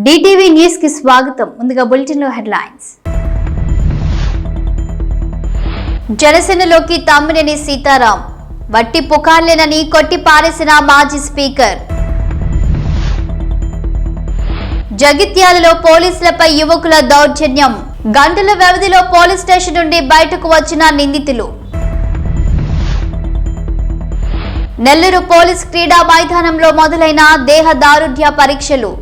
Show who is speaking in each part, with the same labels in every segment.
Speaker 1: DTV news కి స్వాగతం. ముందుగా బులెటిన్ లో హెడ్లైన్స్. జనసేనలోకి తమ్మినేని సీతారాం వట్టి పుకార్లేనని కొట్టి పారేసిన మాజీ స్పీకర్. జగిత్యాలలో పోలీసులపై యువకుల దౌర్జన్యం. గంటల వ్యవధిలో పోలీస్ స్టేషన్ నుండి బయటకు వచ్చిన నిందితులు. నెల్లూరు పోలీస్ క్రీడా మైదానంలో మొదలైన దేహదారుఢ్య పరీక్షలు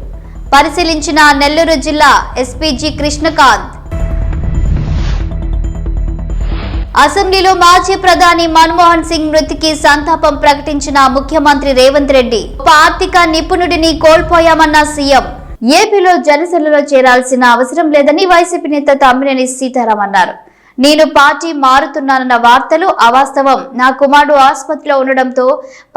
Speaker 1: పరిశీలించిన నెల్లూరు జిల్లా ఎస్పీ జి కృష్ణకాంత్. అసెంబ్లీలో మాజీ ప్రధాని మన్మోహన్ సింగ్ మృతికి సంతాపం ప్రకటించిన ముఖ్యమంత్రి రేవంత్ రెడ్డి. ఆర్థిక నిపుణుడిని కోల్పోయామన్న సీఎం. ఏపీలో జనసేనలో చేరాల్సిన అవసరం లేదని వైసీపీ నేత తమ్మినేని సీతారాం అన్నారు. నేను పార్టీ మారుతున్నానన్న వార్తలు అవాస్తవం. నా కుమారుడు ఆసుపత్రిలో ఉండడంతో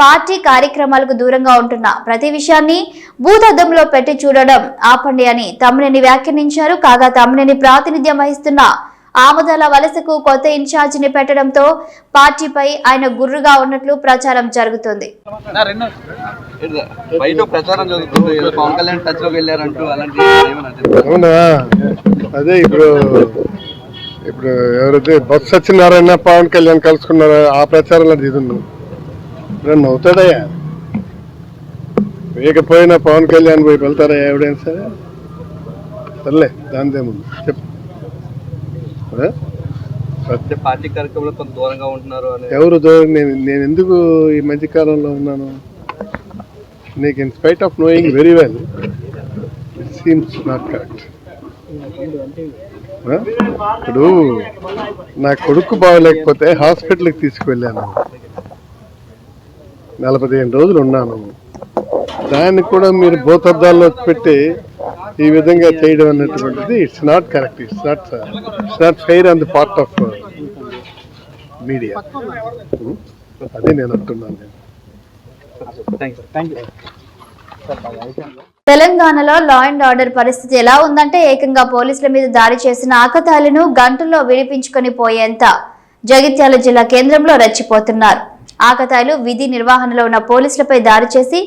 Speaker 1: పార్టీ కార్యక్రమాలకు దూరంగా ఉంటున్న ప్రతి విషయాన్ని భూతద్దంలో పెట్టి చూడడం ఆపండి అని తమ్మినేని వ్యాఖ్యానించారు. కాగా తమ్మినేని ప్రాతినిధ్యం వహిస్తున్న ఆమదాల వలసకు కొత్త ఇన్ఛార్జిని పెట్టడంతో పార్టీపై ఆయన గుర్రుగా ఉన్నట్లు ప్రచారం జరుగుతుంది.
Speaker 2: ఇప్పుడు ఎవరైతే బొత్స సత్యనారాయణ పవన్ కళ్యాణ్ కలుసుకున్నారో ఆ ప్రచారంలో దిగున్నాం. నవ్వుతాడయ్యా, వేయకపోయినా పవన్ కళ్యాణ్ పోయి వెళ్తారా ఎవడైనా సరే? సర్లే, దానిదేముంది చెప్పు.
Speaker 3: పార్టీ కార్యక్రమంలో కొంత దూరంగా ఉంటున్నారు.
Speaker 2: ఎవరు దూరం? నేను ఎందుకు ఈ మధ్య కాలంలో ఉన్నాను? నీకు in spite of knowing very well it seems not correct. ఇప్పుడు నా కొడుకు బాగలేకపోతే హాస్పిటల్కి తీసుకువెళ్ళాను, 45 రోజులు ఉన్నాను. దాన్ని కూడా మీరు భూతద్దాల్లో పెట్టి ఈ విధంగా చేయడం అన్నటువంటిది it's not correct. It's not fair on the part of media. అది నేను అంటున్నాను.
Speaker 1: తెలంగాణలో లా అండ్ ఆర్డర్ పరిస్థితి ఎలా ఉందంటే ఏకంగా పోలీసుల మీద దాడి చేసిన ఆకతాయిలను గంటల్లో విడిపించుకొని పోయేంత జగిత్యాల జిల్లా కేంద్రంలో రెచ్చిపోతున్నారు. ఆకతాయిలు విధి నిర్వహణలో ఉన్న పోలీసులపై దాడి చేసి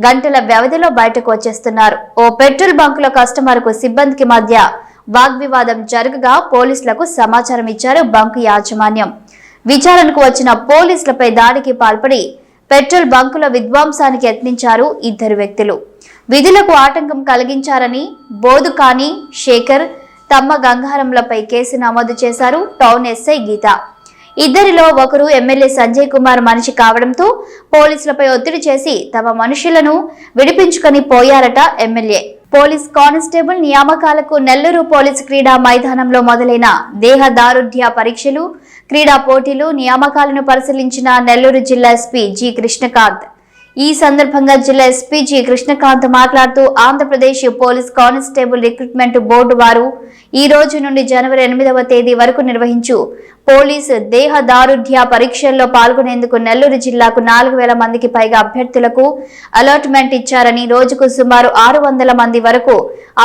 Speaker 1: గంటల వ్యవధిలో బయటకు వచ్చేస్తున్నారు. ఓ పెట్రోల్ బంకులో కస్టమర్ కు సిబ్బందికి మధ్య వాగ్వివాదం జరగగా పోలీసులకు సమాచారం ఇచ్చారు బంకు యాజమాన్యం. విచారణకు వచ్చిన పోలీసులపై దాడికి పాల్పడి పెట్రోల్ బంకుల విధ్వంసానికి యత్నించారు ఇద్దరు వ్యక్తులు. విధులకు ఆటంకం కలిగించారని బోదుకాని శేఖర్, తమ్మ గంగారంలపై కేసు నమోదు చేశారు టౌన్ ఎస్ఐ గీత. ఇద్దరిలో ఒకరు ఎమ్మెల్యే సంజయ్ కుమార్ మనిషి కావడంతో పోలీసులపై ఒత్తిడి చేసి తమ మనుషులను విడిపించుకొని పోయారట ఎమ్మెల్యే. పోలీస్ కానిస్టేబుల్ నియామకాలకు నెల్లూరు పోలీస్ క్రీడా మైదానంలో మొదలైన దేహదారుఢ్య పరీక్షలు, క్రీడా పోటీలు, నియామకాలను పరిశీలించిన నెల్లూరు జిల్లా ఎస్పీ జి కృష్ణకాంత్. ఈ సందర్భంగా జిల్లా ఎస్పీ జి కృష్ణకాంత్ మాట్లాడుతూ Andhra Pradesh police constable recruitment board వారు ఈ రోజు నుండి జనవరి 8వ తేదీ వరకు నిర్వహించు పోలీసు దేహదారుఢ్య పరీక్షల్లో పాల్గొనేందుకు నెల్లూరు జిల్లాకు 4000 మందికి పైగా అభ్యర్థులకు అలాట్మెంట్ ఇచ్చారని, రోజుకు సుమారు 600 మంది వరకు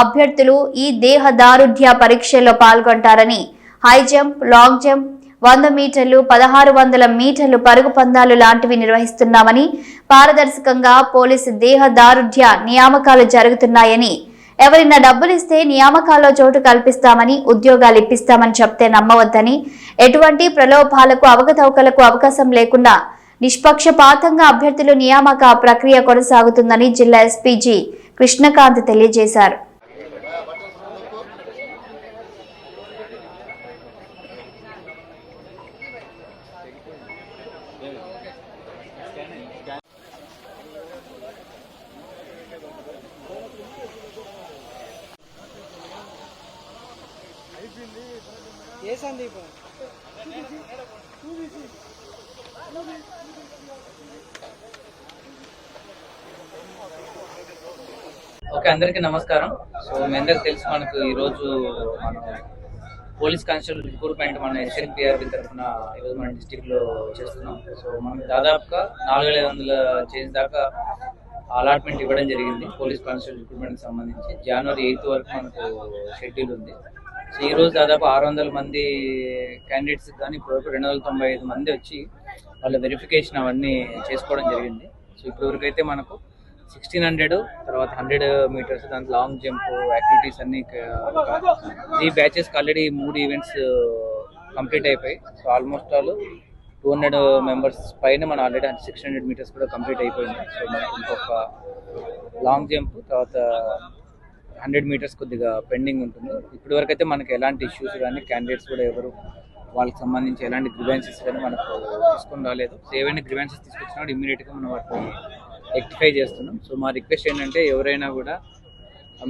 Speaker 1: అభ్యర్థులు ఈ దేహదారుఢ్య పరీక్షల్లో పాల్గొంటారని, హై జంప్, లాంగ్ జంప్, 100 మీటర్లు, 1600 మీటర్లు పరుగు పందాలు లాంటివి నిర్వహిస్తున్నామని, పారదర్శకంగా పోలీసు దేహదారుఢ్య నియామకాలు జరుగుతున్నాయని, ఎవరైనా డబ్బులు ఇస్తే నియామకాల్లో చోటు కల్పిస్తామని, ఉద్యోగాలు ఇప్పిస్తామని చెప్తే నమ్మవద్దని, ఎటువంటి ప్రలోభాలకు అవకతవకలకు అవకాశం లేకుండా నిష్పక్షపాతంగా అభ్యర్థులు నియామక ప్రక్రియ కొనసాగుతుందని జిల్లా ఎస్పీ జి కృష్ణకాంత్ తెలియజేశారు.
Speaker 4: ఓకే, అందరికీ నమస్కారం. సో మీ అందరికి తెలుసు, మనకు ఈరోజు మనం పోలీస్ కానిస్టేబుల్ రిక్రూట్మెంట్ మన ఎస్ఎన్పిఆర్బి తరఫున ఈరోజు మన డిస్టిక్ లో చేస్తున్నాం. సో మనకు దాదాపుగా 4500 చేంజ్ దాకా అలాట్మెంట్ ఇవ్వడం జరిగింది పోలీస్ కానిస్టేబుల్ రిక్రూట్మెంట్ సంబంధించి. జనవరి 8 వరకు మనకు షెడ్యూల్ ఉంది. సో ఈరోజు దాదాపు 600 మంది క్యాండిడేట్స్ కానీ ఇప్పుడు 295 మంది వచ్చి వాళ్ళ వెరిఫికేషన్ అవన్నీ చేసుకోవడం జరిగింది. సో ఇప్పటివరకు అయితే మనకు 1600, తర్వాత 100 మీటర్స్, దాంట్లో లాంగ్ జంప్ యాక్టివిటీస్ అన్ని 3 బ్యాచెస్ ఆల్రెడీ 3 ఈవెంట్స్ కంప్లీట్ అయిపోయి. సో ఆల్మోస్ట్ ఆల్ 200 మెంబర్స్ పైన మనం ఆల్రెడీ 600 మీటర్స్ కూడా కంప్లీట్ అయిపోయింది. సో మనకి ఇంకొక లాంగ్ జంప్ తర్వాత 100 మీటర్స్ కొద్దిగా పెండింగ్ ఉంటుంది. ఇప్పటి వరకు అయితే మనకి ఎలాంటి ఇష్యూస్ కానీ క్యాండిడేట్స్ కూడా ఎవరు వాళ్ళకి సంబంధించి ఎలాంటి గ్రివెన్సెస్ కానీ మనకు తీసుకొని రాలేదు. సో ఏవైనా గ్రివెన్సెస్ తీసుకొచ్చినప్పుడు ఇమ్మీడియట్గా మనం వాటిని రెక్టిఫై చేస్తున్నాం. సో మా రిక్వెస్ట్ ఏంటంటే ఎవరైనా కూడా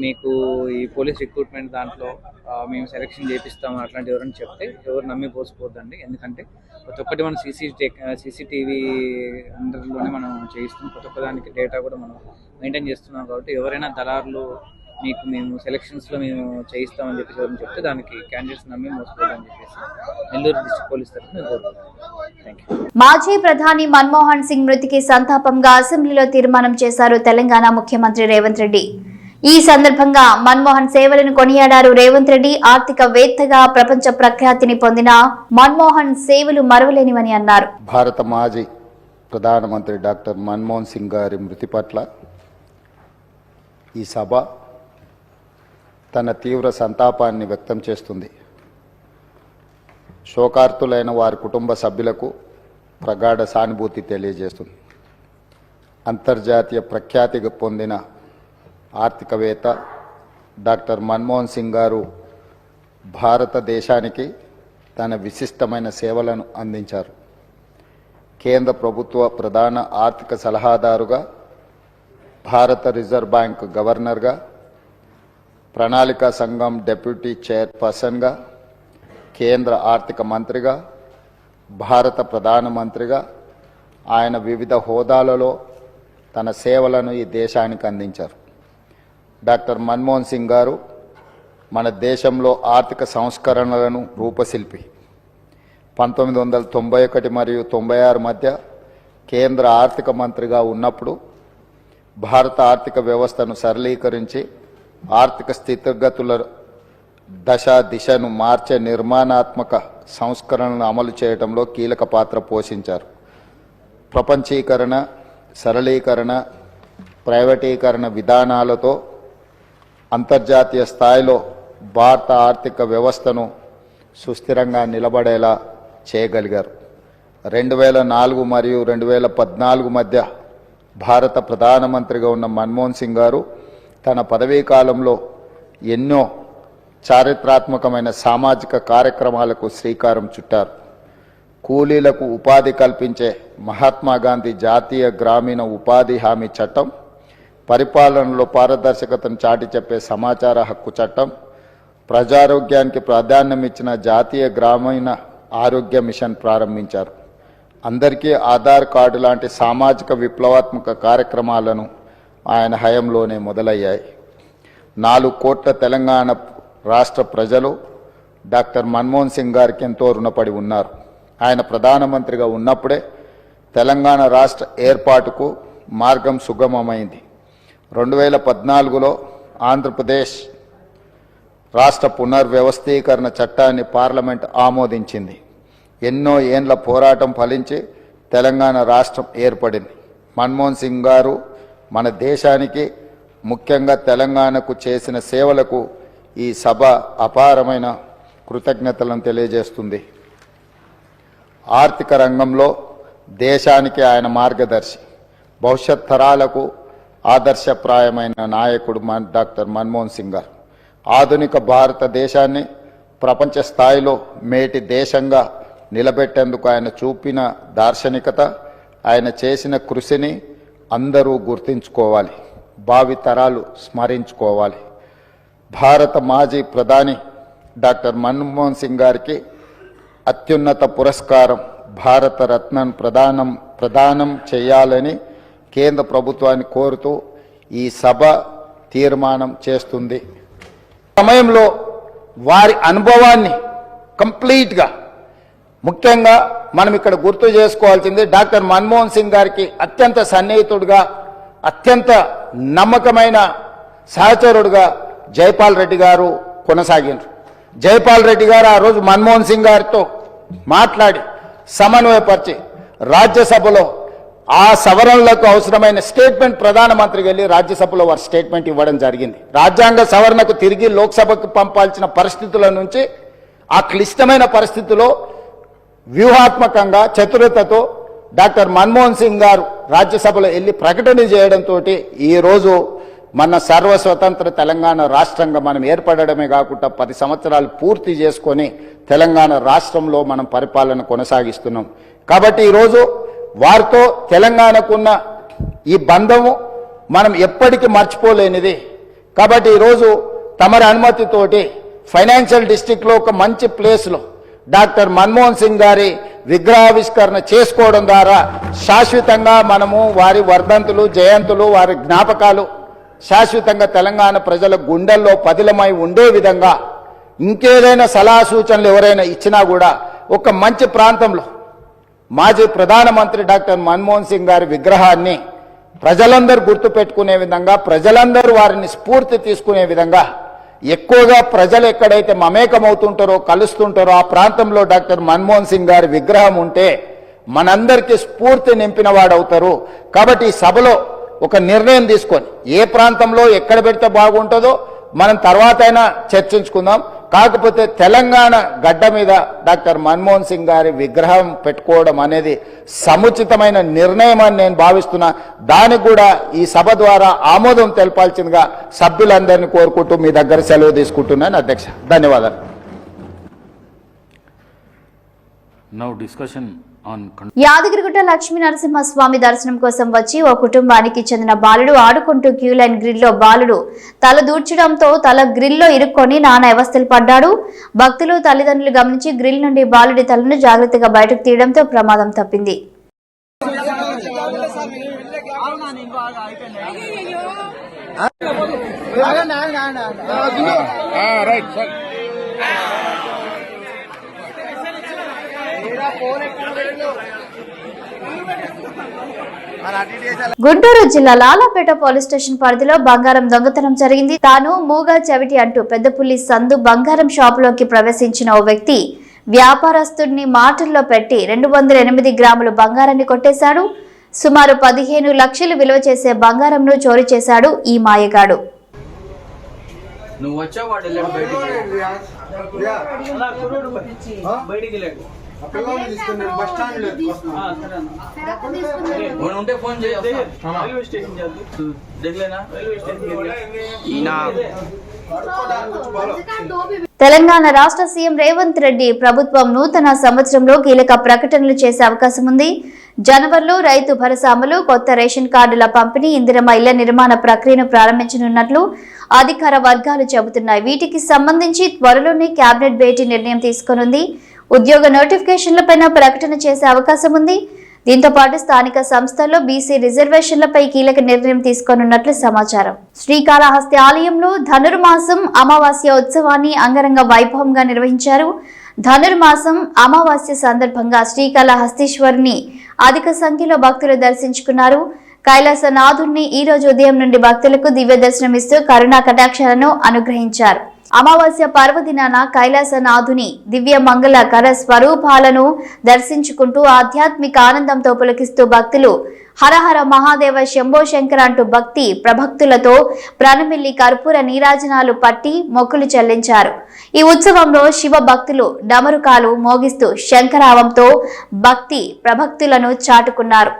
Speaker 4: మీకు ఈ పోలీస్ రిక్రూట్మెంట్ దాంట్లో మేము సెలెక్షన్ చేపిస్తాము అట్లాంటి ఎవరైనా చెప్తే ఎవరు నమ్మి పోసిపోద్దండి. ఎందుకంటే ప్రతి ఒక్కటి మనం సీసీటీవీ అండర్లోనే మనం చేయిస్తున్నాం. ప్రతి ఒక్క దానికి డేటా కూడా మనం మెయింటైన్ చేస్తున్నాం. కాబట్టి ఎవరైనా దళారులు మీకు మేము సెలక్షన్స్లో మేము చేయిస్తామని చెప్పేసి ఎవరైనా చెప్తే దానికి క్యాండిడేట్స్ నమ్మి మోసపోదని చెప్పేసి నెల్లూరు డిస్ట్రిక్ట్ పోలీస్ తరఫున నేను కోరుకుంటున్నాను. Thank you.
Speaker 1: మాజీ ప్రధాని మన్మోహన్ సింగ్ మృతికి సంతాపంగా అసెంబ్లీలో తీర్మానం చేశారు తెలంగాణ ముఖ్యమంత్రి రేవంత్ రెడ్డి. ఈ సందర్భంగా మన్మోహన్ సేవలను కొనియాడారు రేవంత్ రెడ్డి. ఆర్థికవేత్తగా ప్రపంచ ప్రఖ్యాతిని పొందిన మన్మోహన్ సేవలు మరువలేనివని అన్నారు.
Speaker 5: భారత మాజీ ప్రధానమంత్రి డాక్టర్ మన్మోహన్ సింగ్ గారి మృతి పట్ల ఈ సభ తన తీవ్ర సంతాపాన్ని వ్యక్తం చేస్తుంది. శోకార్తులైన వారి కుటుంబ సభ్యులకు ప్రగాఢ సానుభూతి తెలియజేస్తుంది. అంతర్జాతీయ ప్రఖ్యాతి పొందిన ఆర్థికవేత్త డాక్టర్ మన్మోహన్ సింగ్ గారు భారతదేశానికి తన విశిష్టమైన సేవలను అందించారు. కేంద్ర ప్రభుత్వ ప్రధాన ఆర్థిక సలహాదారుగా, భారత రిజర్వ్ బ్యాంక్ గవర్నర్గా, ప్రణాళికా సంఘం డెప్యూటీ చైర్పర్సన్గా, కేంద్ర ఆర్థిక మంత్రిగా, భారత ప్రధానమంత్రిగా ఆయన వివిధ హోదాలలో తన సేవలను ఈ దేశానికి అందించారు. డాక్టర్ మన్మోహన్ సింగ్ గారు మన దేశంలో ఆర్థిక సంస్కరణలను రూపశిల్పి. 1991 మరియు 96 మధ్య కేంద్ర ఆర్థిక మంత్రిగా ఉన్నప్పుడు భారత ఆర్థిక వ్యవస్థను సరళీకరించి ఆర్థిక స్థితిగతుల దిశను మార్చే నిర్మాణాత్మక సంస్కరణలను అమలు చేయడంలో కీలక పాత్ర పోషించారు. ప్రపంచీకరణ, సరళీకరణ, ప్రైవేటీకరణ విధానాలతో అంతర్జాతీయ స్థాయిలో భారత ఆర్థిక వ్యవస్థను సుస్థిరంగా నిలబడేలా చేయగలిగారు. 2004 మరియు 2014 మధ్య భారత ప్రధానమంత్రిగా ఉన్న మన్మోహన్ సింగ్ గారు తన పదవీ కాలంలో ఎన్నో చారిత్రాత్మకమైన సామాజిక కార్యక్రమాలకు శ్రీకారం చుట్టారు. కూలీలకు ఉపాధి కల్పించే మహాత్మా గాంధీ జాతీయ గ్రామీణ ఉపాధి హామీ చట్టం, పరిపాలనలో పారదర్శకతను చాటి చెప్పే సమాచార హక్కు చట్టం, ప్రజారోగ్యానికి ప్రాధాన్యం ఇచ్చిన జాతీయ గ్రామీణ ఆరోగ్య మిషన్ ప్రారంభించారు. అందరికీ ఆధార్ కార్డు లాంటి సామాజిక విప్లవాత్మక కార్యక్రమాలను ఆయన హయాంలోనే మొదలయ్యాయి. 4 కోట్ల తెలంగాణ రాష్ట్ర ప్రజలు డాక్టర్ మన్మోహన్ సింగ్ గారికి ఎంతో రుణపడి ఉన్నారు. ఆయన ప్రధానమంత్రిగా ఉన్నప్పుడే తెలంగాణ రాష్ట్ర ఏర్పాటుకు మార్గం సుగమమైంది. 2014లో ఆంధ్రప్రదేశ్ రాష్ట్ర పునర్వ్యవస్థీకరణ చట్టాన్ని పార్లమెంట్ ఆమోదించింది. ఎన్నో ఏండ్ల పోరాటం ఫలించి తెలంగాణ రాష్ట్రం ఏర్పడింది. మన్మోహన్ సింగ్ గారు మన దేశానికి, ముఖ్యంగా తెలంగాణకు చేసిన సేవలకు ఈ సభ అపారమైన కృతజ్ఞతలను తెలియజేస్తుంది. ఆర్థిక రంగంలో దేశానికి ఆయన మార్గదర్శి, భవిష్యత్ తరాలకు ఆదర్శప్రాయమైన నాయకుడు డాక్టర్ మన్మోహన్ సింగ్ గారు. ఆధునిక భారతదేశాన్ని ప్రపంచ స్థాయిలో మేటి దేశంగా నిలబెట్టేందుకు ఆయన చూపిన దార్శనికత, ఆయన చేసిన కృషిని అందరూ గుర్తించుకోవాలి, భావి తరాలు స్మరించుకోవాలి. భారత మాజీ ప్రధాని డాక్టర్ మన్మోహన్ సింగ్ గారికి అత్యున్నత పురస్కారం భారత రత్నను ప్రదానం చేయాలని కేంద్ర ప్రభుత్వాన్ని కోరుతూ ఈ సభ తీర్మానం చేస్తుంది. సమయంలో వారి అనుభవాన్ని కంప్లీట్గా, ముఖ్యంగా మనం ఇక్కడ గుర్తు చేసుకోవాల్సింది, డాక్టర్ మన్మోహన్ సింగ్ గారికి అత్యంత సన్నిహితుడుగా, అత్యంత నమ్మకమైన సహచరుడుగా జైపాల్ రెడ్డి గారు కొనసాగినారు. జైపాల్ రెడ్డి గారు ఆ రోజు మన్మోహన్ సింగ్ గారితో మాట్లాడి సమన్వయపరిచి రాజ్యసభలో ఆ సవరణలకు అవసరమైన స్టేట్మెంట్ ప్రధానమంత్రికి వెళ్ళి రాజ్యసభలో వారు స్టేట్మెంట్ ఇవ్వడం జరిగింది. రాజ్యాంగ సవరణకు తిరిగి లోక్సభకు పంపాల్సిన పరిస్థితుల నుంచి ఆ క్లిష్టమైన పరిస్థితిలో వ్యూహాత్మకంగా చతురతతో డాక్టర్ మన్మోహన్ సింగ్ గారు రాజ్యసభలో వెళ్ళి ప్రకటన చేయడంతో ఈరోజు మన సర్వస్వతంత్ర తెలంగాణ రాష్ట్రంగా మనం ఏర్పడడమే కాకుండా 10 సంవత్సరాలు పూర్తి చేసుకొని తెలంగాణ రాష్ట్రంలో మనం పరిపాలన కొనసాగిస్తున్నాం. కాబట్టి ఈరోజు వారితో తెలంగాణకున్న ఈ బంధము మనం ఎప్పటికీ మర్చిపోలేనిది. కాబట్టి ఈరోజు తమరి అనుమతితోటి ఫైనాన్షియల్ డిస్ట్రిక్ట్లో ఒక మంచి ప్లేస్లో డాక్టర్ మన్మోహన్ సింగ్ గారి విగ్రహావిష్కరణ చేసుకోవడం ద్వారా శాశ్వతంగా మనము వారి వర్ధంతులు జయంతులు వారి జ్ఞాపకాలు శాశ్వతంగా తెలంగాణ ప్రజల గుండెల్లో పదిలమై ఉండే విధంగా ఇంకేదైనా సలహా సూచనలు ఎవరైనా ఇచ్చినా కూడా ఒక మంచి ప్రాంతంలో మాజీ ప్రధానమంత్రి డాక్టర్ మన్మోహన్ సింగ్ గారి విగ్రహాన్ని ప్రజలందరూ గుర్తుపెట్టుకునే విధంగా ప్రజలందరూ వారిని స్ఫూర్తి తీసుకునే విధంగా ఎక్కువగా ప్రజలు ఎక్కడైతే మమేకమవుతుంటారో కలుస్తుంటారో ఆ ప్రాంతంలో డాక్టర్ మన్మోహన్ సింగ్ గారి విగ్రహం ఉంటే మనందరికీ స్ఫూర్తి నింపిన వాడవుతారు. కాబట్టి ఈ సభలో ఒక నిర్ణయం తీసుకొని ఏ ప్రాంతంలో ఎక్కడ పెడితే బాగుంటుందో మనం తర్వాత అయినా చర్చించుకుందాం. కాకపోతే తెలంగాణ గడ్డ మీద డాక్టర్ మన్మోహన్ సింగ్ గారి విగ్రహం పెట్టుకోవడం అనేది సముచితమైన నిర్ణయం అని నేను భావిస్తున్నా. దానికి కూడా ఈ సభ ద్వారా ఆమోదం తెలపాల్సిందిగా సభ్యులందరినీ కోరుకుంటూ మీ దగ్గర సెలవు తీసుకుంటున్నాను అధ్యక్ష. ధన్యవాదాలు.
Speaker 6: Now discussion on
Speaker 1: Yadagirigutta Lakshmi Narasimhaswamy దర్శనం కోసం వచ్చి ఓ కుటుంబానికి చెందిన బాలుడు ఆడుకుంటూ క్యూ లైన్ గ్రిల్లో బాలుడు తల దూర్చడంతో తల గ్రిల్లో ఇరుక్కొని నానా అవస్థలు పడ్డాడు. భక్తులు తల్లిదండ్రులు గమనించి గ్రిల్ నుండి బాలుడి తలను జాగ్రత్తగా బయటకు తీయడంతో ప్రమాదం తప్పింది. గుంటూరు జిల్లా లాలాపేట పోలీస్ స్టేషన్ పరిధిలో బంగారం దొంగతనం జరిగింది. తాను మూగా చెవిటి అంటూ పెద్దపుల్లి సందు బంగారం షాపులోకి ప్రవేశించిన ఓ వ్యక్తి వ్యాపారస్తుడిని మాటల్లో పెట్టి 208 గ్రాముల బంగారాన్ని కొట్టేశాడు. సుమారు 15 లక్షలు విలువ చేసే బంగారంను చోరీ చేశాడు ఈ మాయగాడు. తెలంగాణ రాష్ట్ర సీఎం రేవంత్ రెడ్డి ప్రభుత్వం నూతన సంవత్సరంలో కీలక ప్రకటనలు చేసే అవకాశం ఉంది. జనవరిలో రైతు భరోసా అమలు, కొత్త రేషన్ కార్డుల పంపిణీ, ఇందిరమ్మ ఇళ్ల నిర్మాణ ప్రక్రియను ప్రారంభించనున్నట్లు అధికార వర్గాలు చెబుతున్నాయి. వీటికి సంబంధించి త్వరలోనే కేబినెట్ భేటీ నిర్ణయం తీసుకోనుంది. ఉద్యోగ నోటిఫికేషన్లపై ప్రకటన చేసే అవకాశం ఉంది. దీంతో పాటు స్థానిక సంస్థల్లో బీసీ రిజర్వేషన్లపై కీలక నిర్ణయం తీసుకోనున్నట్లు సమాచారం. శ్రీకాళహస్తి ఆలయంలో ధనుర్మాసం అమావాస్య ఉత్సవాన్ని అంగరంగ వైభవంగా నిర్వహించారు. ధనుర్మాసం అమావాస్య సందర్భంగా శ్రీకాళహస్తీశ్వరుని అధిక సంఖ్యలో భక్తులు దర్శించుకున్నారు. కైలాసనాథుడిని ఈ రోజు ఉదయం నుండి భక్తులకు దివ్య దర్శనమిస్తూ కరుణా కటాక్షాలను అనుగ్రహించారు. అమావాస్య పర్వదినాన కైలాసనాథుని దివ్య మంగళ కర స్వరూపాలను దర్శించుకుంటూ ఆధ్యాత్మిక ఆనందంతో పులకిస్తూ భక్తులు హరహర మహాదేవ శంభో శంకర అంటూ భక్తి ప్రభక్తులతో ప్రణమిల్లి కర్పూర నీరాజనాలు పట్టి మొక్కులు చెల్లించారు. ఈ ఉత్సవంలో శివ భక్తులు డమరుకాలు మోగిస్తూ శంకరావంతో భక్తి ప్రభక్తులను చాటుకున్నారు.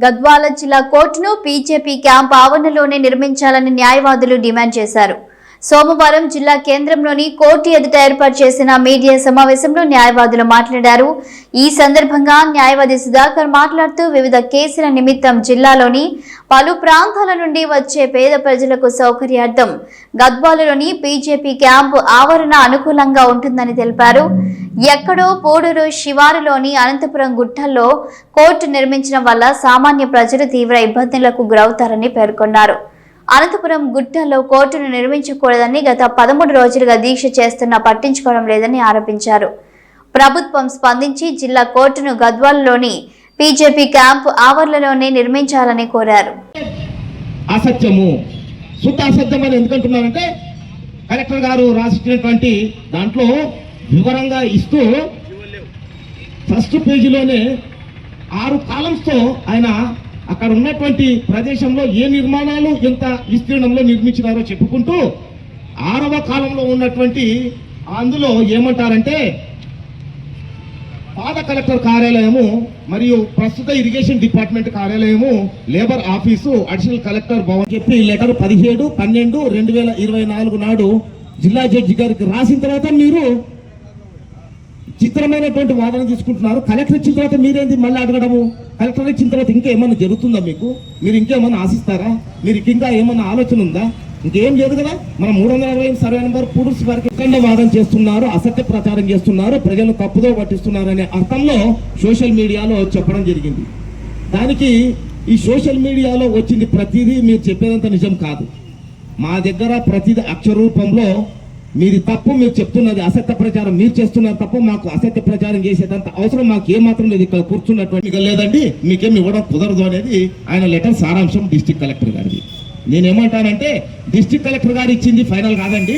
Speaker 1: గద్వాల జిల్లా కోర్టును బీజేపీ క్యాంప్ ఆవరణలోనే నిర్మించాలని న్యాయవాదులు డిమాండ్ చేశారు. సోమవారం జిల్లా కేంద్రంలోని కోర్టు ఎదుట ఏర్పాటు చేసిన మీడియా సమావేశంలో న్యాయవాదులు మాట్లాడారు. ఈ సందర్భంగా న్యాయవాది సుధాకర్ మాట్లాడుతూ వివిధ కేసుల నిమిత్తం జిల్లాలోని పలు ప్రాంతాల నుండి వచ్చే పేద ప్రజలకు సౌకర్యార్థం గద్వాలలోని బీజేపీ క్యాంపు ఆవరణ అనుకూలంగా ఉంటుందని తెలిపారు. ఎక్కడో పోడూరు శివారులోని అనంతపురం గుట్టల్లో కోర్టు నిర్మించడం వల్ల సామాన్య ప్రజలు తీవ్ర ఇబ్బందులకు గురవుతారని పేర్కొన్నారు. అనంతపురం గుట్టల్లో కోర్టును నిర్మించకూడదని గత 13 రోజులుగా దీక్ష చేస్తున్నా పట్టించుకోవడం లేదని ఆరోపించారు. ప్రభుత్వం స్పందించి జిల్లా కోర్టును గద్వాలలోని బీజేపీ క్యాంపు ఆవరణలోనే నిర్మించాలని కోరారు.
Speaker 7: అసత్యము, శుద్ధ అసత్యం అని ఎందుకంటున్నారంటే కలెక్టర్ గారు రాసినటువంటి దాంట్లో వివరంగా ఇస్తూ ఫస్ట్ పేజీలోనే 6 కాలమ్స్తో ఆయన అక్కడ ఉన్నటువంటి ప్రదేశంలో ఏ నిర్మాణాలు ఎంత విస్తీర్ణంలో నిర్మించినారో చెప్పుకుంటూ 6వ కాలంలో ఉన్నటువంటి అందులో ఏమంటారంటే పాత కలెక్టర్ కార్యాలయము మరియు ప్రస్తుత ఇరిగేషన్ డిపార్ట్మెంట్ కార్యాలయము, labour office, additional collector Bhavan చెప్పి లెటర్ 17/12/2024 నాడు జిల్లా జడ్జి గారికి రాసిన తర్వాత మీరు చిత్రమైనటువంటి వాదన తీసుకుంటున్నారు. కలెక్టర్ ఇచ్చిన తర్వాత మీరేంది మళ్ళీ అడగడము? కలెక్టర్ ఇచ్చిన తర్వాత ఇంకేమన్నా జరుగుతుందా? మీరు ఇంకేమన్నా ఆశిస్తారా? మీరు ఇంకా ఏమన్నా ఆలోచన ఉందా? ఇంకేం లేదు కదా. మనం 320 సర్వే నెంబర్ పూర్తి వారికి ఎక్కడ వాదన చేస్తున్నారు, అసత్య ప్రచారం చేస్తున్నారు, ప్రజలను తప్పుదో పట్టిస్తున్నారు అనే అర్థంలో సోషల్ మీడియాలో చెప్పడం జరిగింది. దానికి ఈ సోషల్ మీడియాలో వచ్చింది ప్రతిదీ మీరు చెప్పేదంత నిజం కాదు. మా దగ్గర ప్రతిదీ అక్షర రూపంలో మీది తప్పు, మీరు చెప్తున్నది అసత్య ప్రచారం మీరు చేస్తున్నారు తప్ప మాకు అసత్య ప్రచారం చేసేదంత అవసరం మాకు ఏమాత్రం లేదు. ఇక్కడ కూర్చున్నటువంటి లేదండి, మీకేం ఇవ్వడం కుదరదు అనేది ఆయన లెటర్ సారాంశం డిస్ట్రిక్ట్ కలెక్టర్ గారిది. నేనేమంటానంటే డిస్ట్రిక్ట్ కలెక్టర్ గారు ఇచ్చింది ఫైనల్ కాదండి.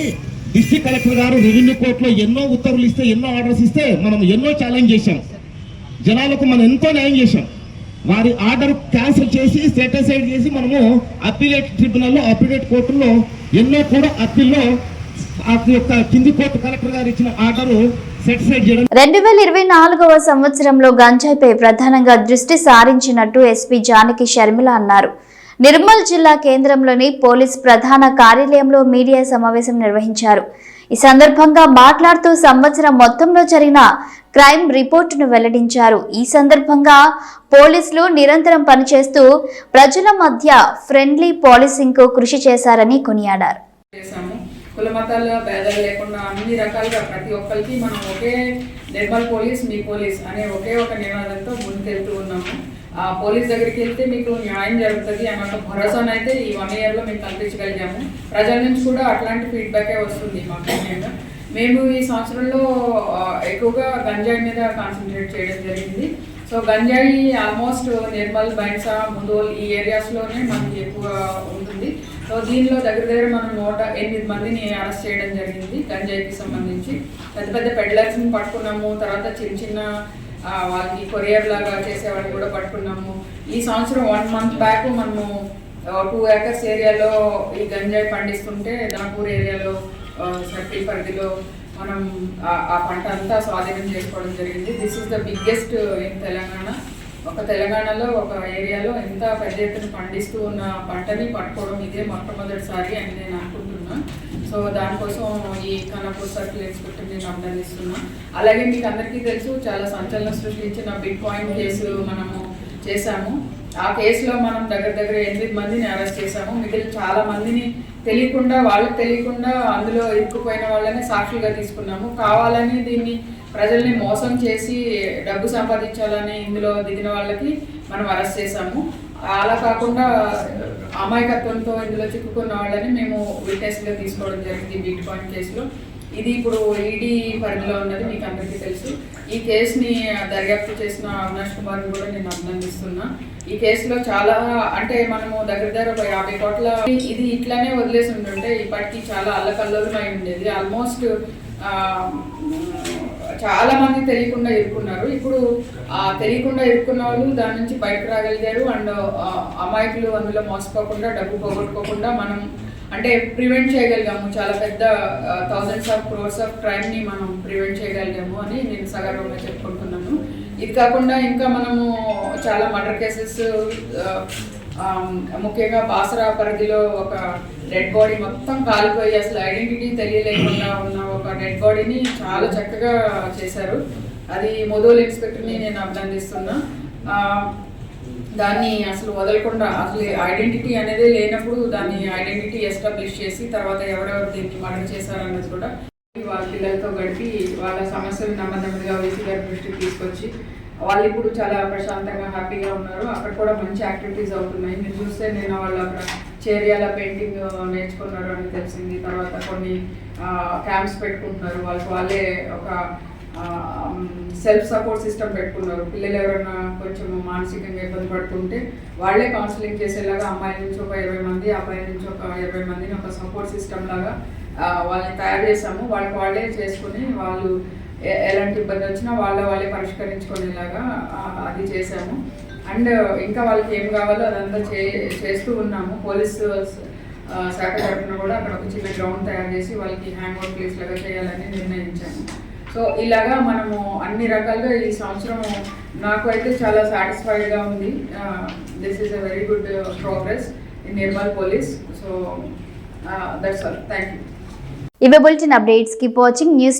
Speaker 7: డిస్ట్రిక్ట్ కలెక్టర్ గారు రెవెన్యూ కోర్టులో ఎన్నో ఉత్తర్వులు ఇస్తే, ఎన్నో ఆర్డర్స్ ఇస్తే మనం ఎన్నో ఛాలెంజ్ చేశాం. జనాలకు మనం ఎంతో న్యాయం చేశాం. వారి ఆర్డర్ క్యాన్సిల్ చేసి సెటిసైడ్ చేసి మనము అప్పీలేట్ ట్రిబ్యునల్లో, అప్పీలేట్ కోర్టుల్లో ఎన్నో కూడా అప్పీల్లో ఆ యొక్క కింది కోర్టు కలెక్టర్ గారు ఇచ్చిన ఆర్డర్ సెటిస్ఫైడ్ చేయడం
Speaker 1: 2024వ సంవత్సరంలో గంజాయిపై ప్రధానంగా దృష్టి సారించినట్టు ఎస్పీ జానకి షర్మిల అన్నారు. నిర్మల్ జిల్లా కేంద్రంలోని పోలీస్ ప్రధాన కార్యాలయంలో మీడియా సమావేశం నిర్వహించారు. ఈ సందర్భంగా మాట్లాడుతూ సంవత్సరం మొత్తంలో జరిగిన క్రైమ్ రిపోర్టును వెల్లడించారు. ఈ సందర్భంగా పోలీసులు నిరంతరం పనిచేస్తూ ప్రజల మధ్య ఫ్రెండ్లీ పోలీసింగ్ కు కృషి చేశారని కొనియాడారు.
Speaker 8: కుల మతాల భేదాలు లేకుండా అన్ని రకాలుగా ప్రతి ఒక్కరికి మనం ఒకే నిర్మల్ పోలీస్ మీ పోలీస్ అనే ఒకే ఒక నినాదంతో ముందుకెళ్తూ ఉన్నాము. ఆ పోలీస్ దగ్గరికి వెళ్తే మీకు న్యాయం జరుగుతుంది అన్న ఒక భరోసానైతే ఈ 1 year లో మేము కల్పించగలిగాము. ప్రజల నుంచి కూడా అట్లాంటి ఫీడ్బ్యాకే వస్తుంది మాకు. మేము ఈ సంవత్సరంలో ఎక్కువగా గంజాయి మీద కాన్సన్ట్రేట్ చేయడం జరిగింది. సో గంజాయి ఆల్మోస్ట్ నిర్మల్, బైన్సా, ముదోల్ ఈ ఏరియాస్లోనే మనకి ఎక్కువ ఉంటుంది. సో దీనిలో దగ్గర మనం 108 మందిని అరెస్ట్ చేయడం జరిగింది గంజాయికి సంబంధించి. పెద్ద పెద్ద పెడ్లర్స్ని పట్టుకున్నాము. తర్వాత చిన్న వాళ్ళకి కొరియర్ లాగా చేసేవాళ్ళని కూడా పట్టుకున్నాము. ఈ సంవత్సరం 1 month బ్యాక్ మనము 2 acres ఏరియాలో ఈ గంజాయి పండిస్తుంటే దాపూర్ ఏరియాలో సర్కిల్ పరిధిలో మనం ఆ పంట అంతా స్వాధీనం చేసుకోవడం జరిగింది. This is the biggest in Telangana. ఒక తెలంగాణలో ఒక ఏరియాలో ఎంత పెద్ద ఎత్తున పండిస్తూ ఉన్న పంటని పట్టుకోవడం ఇదే మొట్టమొదటిసారి అని నేను అనుకుంటున్నా. సో దానికోసం ఈ ఖానాపూర్ సర్కిల్ ఇన్స్పెక్టర్ నేను అభినందిస్తున్నా. అలాగే మీకు అందరికీ తెలుసు, చాలా సంచలనం సృష్టించిన బిగ్ పాయింట్ కేసు మనము చేశాము. ఆ కేసులో మనం దగ్గర 8 మందిని అరెస్ట్ చేశాము. మిగిలిన చాలా మందిని తెలియకుండా, వాళ్ళకి తెలియకుండా అందులో ఇరుక్కుపోయిన వాళ్ళని సాక్షులుగా తీసుకున్నాము. కావాలని దీన్ని ప్రజల్ని మోసం చేసి డబ్బు సంపాదించాలని ఇందులో దిగిన వాళ్ళకి మనం అరెస్ట్ చేశాము. అలా కాకుండా అమాయకత్వంతో ఇందులో చిక్కుకున్న వాళ్ళని మేము విట్నెస్గా తీసుకోవడం జరిగింది బీట్ పాయింట్ కేసులో. ఇది ఇప్పుడు ఈడీ పరిధిలో ఉన్నది, మీకు అందరికీ తెలుసు. ఈ కేసుని దర్యాప్తు చేసిన అవినాష్ కుమార్ని కూడా నేను అభినందిస్తున్నా. ఈ కేసులో చాలా అంటే మనము దగ్గర ఒక 50 కోట్ల ఇది ఇట్లానే వదిలేసి ఉంటుంటే ఇప్పటికీ చాలా అల్లకల్లోలమై ఉండేది. ఆల్మోస్ట్ చాలా మంది తెలియకుండా ఇరుక్కున్నారు. ఇప్పుడు తెలియకుండా ఇరుక్కున్న వాళ్ళు దాని నుంచి బయటకు రాగలిగారు. అండ్ అమాయకులు అందులో మోసపోకుండా, డబ్బు పోగొట్టుకోకుండా మనం అంటే ప్రివెంట్ చేయగలిగాము. చాలా పెద్ద thousands of crores of crime ని మనం ప్రివెంట్ చేయగలిగాము అని నేను సగర్వంగా చెప్పుకుంటున్నాను. ఇది కాకుండా ఇంకా మనము చాలా మర్డర్ కేసెస్, ముఖ్యంగా బాసరా పరిధిలో ఒక డెడ్ బాడీ మొత్తం కాలిపోయి అసలు ఐడెంటిటీ తెలియలేకుండా ఉన్న ఒక డెడ్ బాడీని చాలా చక్కగా చేశారు. అది ముదోల్ ఇన్స్పెక్టర్ని నేను అభినందిస్తున్నా. దాన్ని అసలు వదలకుండా, అసలు ఐడెంటిటీ అనేది లేనప్పుడు దాన్ని ఐడెంటిటీ ఎస్టాబ్లిష్ చేసి తర్వాత ఎవరెవరు దీన్ని మర్డర్ చేశారన్నది కూడా వాళ్ళ పిల్లలతో గడిపి వాళ్ళ సమస్యలు నెమ్మదిగా వీసీ గారి దృష్టికి తీసుకొచ్చి వాళ్ళు ఇప్పుడు చాలా ప్రశాంతంగా హ్యాపీగా ఉన్నారు. అక్కడ కూడా మంచి యాక్టివిటీస్ అవుతున్నాయి. మీరు చూస్తే నేను వాళ్ళు అక్కడ చేరియాల పెయింటింగ్ నేర్చుకున్నారు అని తెలిసింది. తర్వాత కొన్ని క్యాంప్స్ పెట్టుకుంటున్నారు. వాళ్ళే ఒక సెల్ఫ్ సపోర్ట్ సిస్టమ్ పెట్టుకున్నారు. పిల్లలు ఎవరైనా కొంచెం మానసికంగా ఇబ్బంది పడుతుంటే వాళ్ళే కౌన్సిలింగ్ చేసేలాగా అమ్మాయిల నుంచి ఒక 20 మంది, అబ్బాయిల నుంచి ఒక 20 మందిని ఒక సపోర్ట్ సిస్టమ్ లాగా వాళ్ళని తయారు చేసాము. వాళ్ళే చేసుకుని వాళ్ళు ఎలాంటి ఇబ్బంది వచ్చినా వాళ్ళే పరిష్కరించుకునేలాగా అది చేసాము. అండ్ ఇంకా వాళ్ళకి ఏం కావాలో అదంతా చేస్తూ ఉన్నాము. పోలీసు శాఖ తరఫున కూడా అక్కడ ఒక చిన్న గ్రౌండ్ తయారు చేసి వాళ్ళకి హ్యాంగ్ అవుట్ ప్లేస్ లాగా చేయాలని నిర్ణయించాము. సో ఇలాగా మనము అన్ని రకాలుగా ఈ సంవత్సరం నాకు అయితే చాలా సాటిస్ఫైడ్గా ఉంది. This is a very good progress in Nirmal police. So that's all. Thank you.
Speaker 1: ఇవే bulletin updates. Keep watching news.